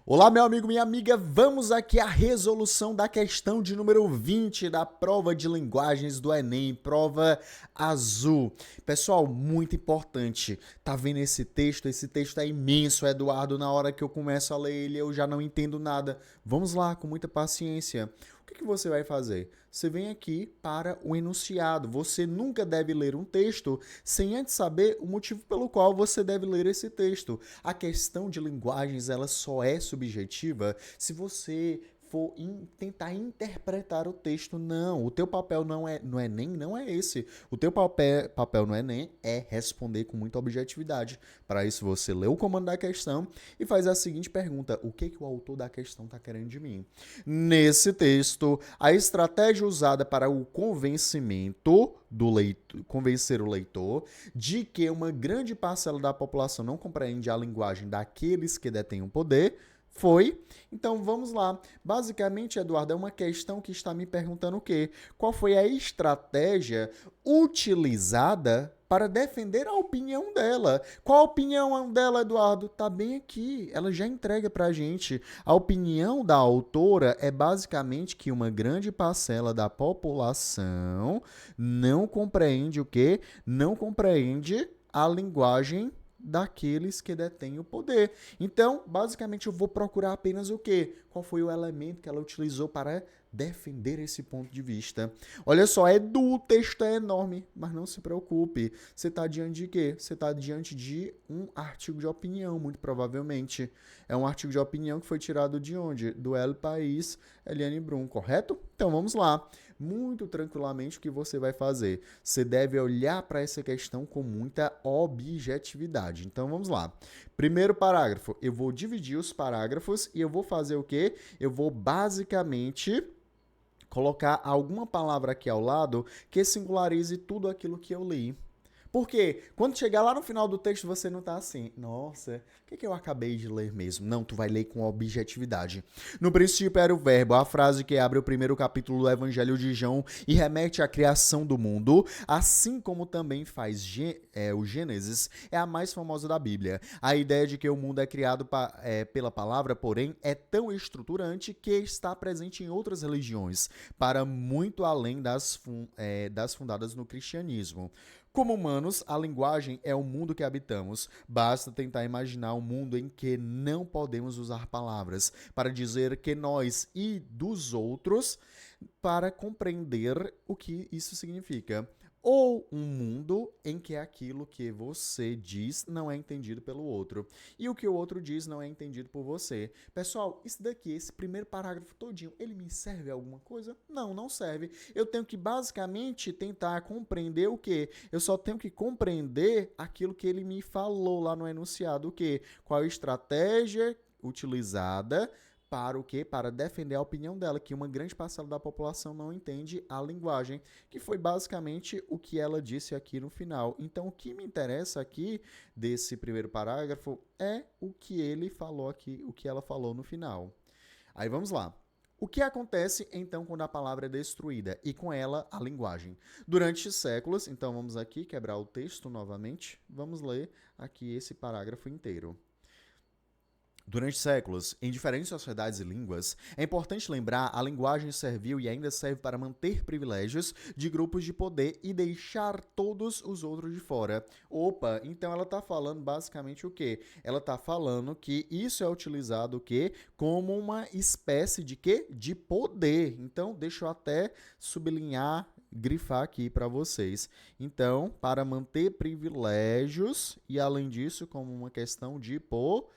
Olá, meu amigo, minha amiga, vamos aqui à resolução da questão de número 20 da prova de linguagens do Enem, prova azul. Pessoal, muito importante, tá vendo esse texto? Esse texto é imenso, Eduardo, na hora que eu começo a ler ele eu já não entendo nada. Vamos lá, com muita paciência. O que você vai fazer? Você vem aqui para o enunciado. Você nunca deve ler um texto sem antes saber o motivo pelo qual você deve ler esse texto. A questão de linguagens, ela só é subjetiva se você for tentar interpretar o texto. Não, o teu papel não é nem não é esse. O teu papel no Enem é responder com muita objetividade. Para isso você lê o comando da questão e faz a seguinte pergunta: o que o autor da questão está querendo de mim? Nesse texto, a estratégia usada para o convencimento do leitor, convencer o leitor de que uma grande parcela da população não compreende a linguagem daqueles que detêm o poder foi. Então vamos lá. Basicamente, Eduardo, é uma questão que está me perguntando o quê? Qual foi a estratégia utilizada para defender a opinião dela? Qual a opinião dela, Eduardo? Tá bem aqui. Ela já entrega pra gente. A opinião da autora é basicamente que uma grande parcela da população não compreende o quê? Não compreende a linguagem daqueles que detêm o poder. Então, basicamente, eu vou procurar apenas o quê? Qual foi o elemento que ela utilizou para defender esse ponto de vista? Olha só, o texto é enorme, mas não se preocupe. Você está diante de quê? Você está diante de um artigo de opinião, muito provavelmente. É um artigo de opinião que foi tirado de onde? Do El País, Eliane Brum, correto? Então, vamos lá. Muito tranquilamente, o que você vai fazer? Você deve olhar para essa questão com muita objetividade. Então, vamos lá. Primeiro parágrafo, eu vou dividir os parágrafos e eu vou fazer o quê? Eu vou basicamente colocar alguma palavra aqui ao lado que singularize tudo aquilo que eu li. Porque quando chegar lá no final do texto, você não tá assim, nossa, o que eu acabei de ler mesmo? Não, tu vai ler com objetividade. No princípio era o verbo, a frase que abre o primeiro capítulo do Evangelho de João e remete à criação do mundo, assim como também faz o Gênesis, é a mais famosa da Bíblia. A ideia de que o mundo é criado pela palavra, porém, é tão estruturante que está presente em outras religiões, para muito além das fundadas no cristianismo. Como humanos, a linguagem é o mundo que habitamos. Basta tentar imaginar um mundo em que não podemos usar palavras para dizer que nós e dos outros para compreender o que isso significa. Ou um mundo em que aquilo que você diz não é entendido pelo outro. E o que o outro diz não é entendido por você. Pessoal, isso daqui, esse primeiro parágrafo todinho, ele me serve a alguma coisa? Não, não serve. Eu tenho que basicamente tentar compreender o quê? Eu só tenho que compreender aquilo que ele me falou lá no enunciado. O quê? Qual a estratégia utilizada para o quê? Para defender a opinião dela, que uma grande parcela da população não entende a linguagem, que foi basicamente o que ela disse aqui no final. Então, o que me interessa aqui desse primeiro parágrafo é o que ele falou aqui, o que ela falou no final. Aí vamos lá. O que acontece então quando a palavra é destruída e com ela a linguagem? Durante séculos, então vamos aqui quebrar o texto novamente, vamos ler aqui esse parágrafo inteiro. Durante séculos, em diferentes sociedades e línguas, é importante lembrar a linguagem serviu e ainda serve para manter privilégios de grupos de poder e deixar todos os outros de fora. Opa, então ela está falando basicamente o quê? Ela está falando que isso é utilizado o quê? Como uma espécie de quê? De poder. Então, deixa eu até sublinhar grifar aqui para vocês. Então, para manter privilégios e além disso, como uma questão de poder,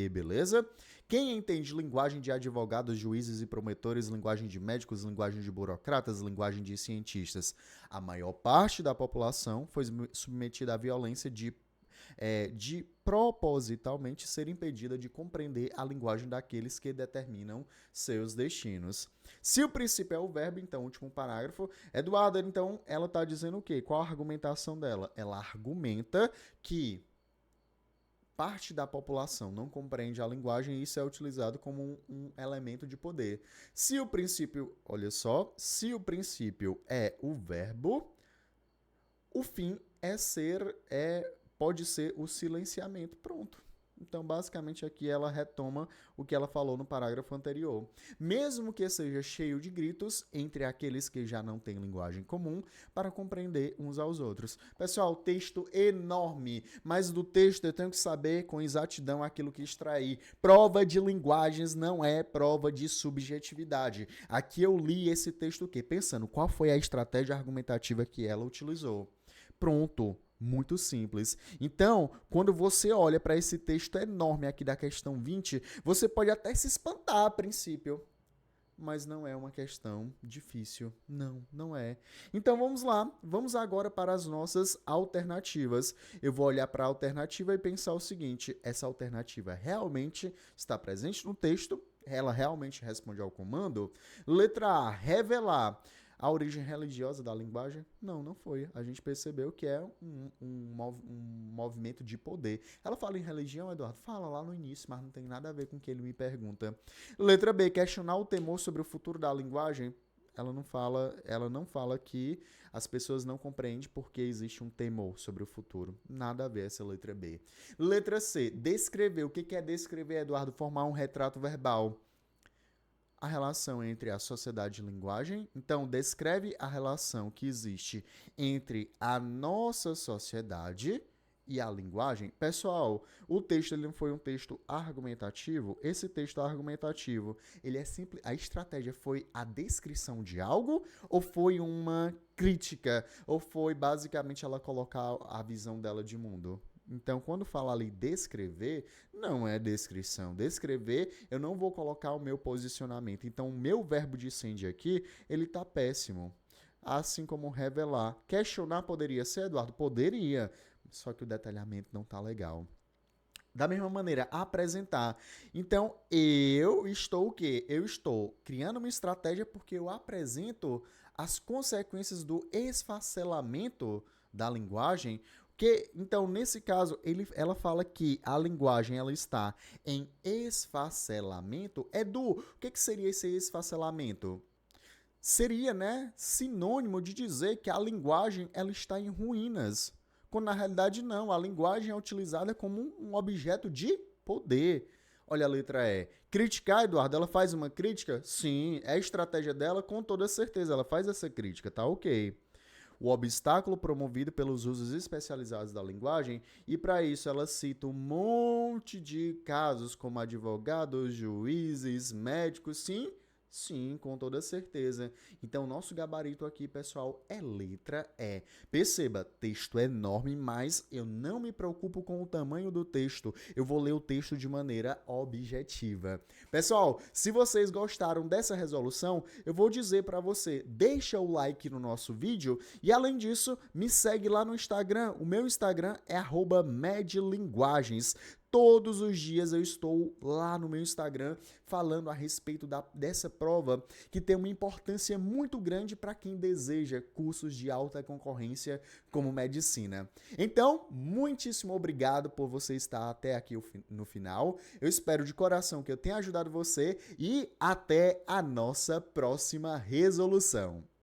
beleza? Quem entende linguagem de advogados, juízes e promotores, linguagem de médicos, linguagem de burocratas, linguagem de cientistas? A maior parte da população foi submetida à violência de propositalmente ser impedida de compreender a linguagem daqueles que determinam seus destinos. Se o princípio é o verbo, então, último parágrafo, Eduardo, então, ela está dizendo o quê? Qual a argumentação dela? Ela argumenta que parte da população não compreende a linguagem e isso é utilizado como um elemento de poder. Se o princípio, olha só, se o princípio é o verbo, o fim pode ser o silenciamento. Pronto. Então, basicamente, aqui ela retoma o que ela falou no parágrafo anterior. Mesmo que seja cheio de gritos entre aqueles que já não têm linguagem comum para compreender uns aos outros. Pessoal, texto enorme, mas do texto eu tenho que saber com exatidão aquilo que extrair. Prova de linguagens não é prova de subjetividade. Aqui eu li esse texto o quê? Pensando qual foi a estratégia argumentativa que ela utilizou. Pronto. Muito simples. Então, quando você olha para esse texto enorme aqui da questão 20, você pode até se espantar a princípio. Mas não é uma questão difícil. Não, não é. Então vamos lá. Vamos agora para as nossas alternativas. Eu vou olhar para a alternativa e pensar o seguinte: essa alternativa realmente está presente no texto? Ela realmente responde ao comando? Letra A, revelar. A origem religiosa da linguagem? Não, não foi. A gente percebeu que é um movimento de poder. Ela fala em religião, Eduardo? Fala lá no início, mas não tem nada a ver com o que ele me pergunta. Letra B, questionar o temor sobre o futuro da linguagem? Ela não fala que as pessoas não compreendem porque existe um temor sobre o futuro. Nada a ver essa letra B. Letra C, descrever. O que é descrever, Eduardo? Formar um retrato verbal. A relação entre a sociedade e linguagem. Então, descreve a relação que existe entre a nossa sociedade e a linguagem. Pessoal, o texto ele não foi um texto argumentativo. Esse texto argumentativo, ele é simples. A estratégia foi a descrição de algo ou foi uma crítica? Ou foi basicamente ela colocar a visão dela de mundo? Então, quando fala ali descrever, não é descrição. Descrever, eu não vou colocar o meu posicionamento. Então, o meu verbo de send aqui, ele tá péssimo. Assim como revelar. Questionar poderia ser, Eduardo? Poderia. Só que o detalhamento não tá legal. Da mesma maneira, apresentar. Então, eu estou o quê? Eu estou criando uma estratégia porque eu apresento as consequências do esfacelamento da linguagem. Então, nesse caso, ela fala que a linguagem ela está em esfacelamento. O que seria esse esfacelamento? Seria, né, sinônimo de dizer que a linguagem ela está em ruínas. Quando na realidade não, a linguagem é utilizada como um objeto de poder. Olha a letra E. Criticar, Eduardo, ela faz uma crítica? Sim, é a estratégia dela, com toda certeza, ela faz essa crítica, tá ok. O obstáculo promovido pelos usos especializados da linguagem, e para isso ela cita um monte de casos como advogados, juízes, médicos, sim, sim, com toda certeza. Então, nosso gabarito aqui, pessoal, é letra E. Perceba, texto é enorme, mas eu não me preocupo com o tamanho do texto. Eu vou ler o texto de maneira objetiva. Pessoal, se vocês gostaram dessa resolução, eu vou dizer para você, deixa o like no nosso vídeo e, além disso, me segue lá no Instagram. O meu Instagram é @medlinguagens. Todos os dias eu estou lá no meu Instagram falando a respeito dessa prova que tem uma importância muito grande para quem deseja cursos de alta concorrência como medicina. Então, muitíssimo obrigado por você estar até aqui no final. Eu espero de coração que eu tenha ajudado você e até a nossa próxima resolução.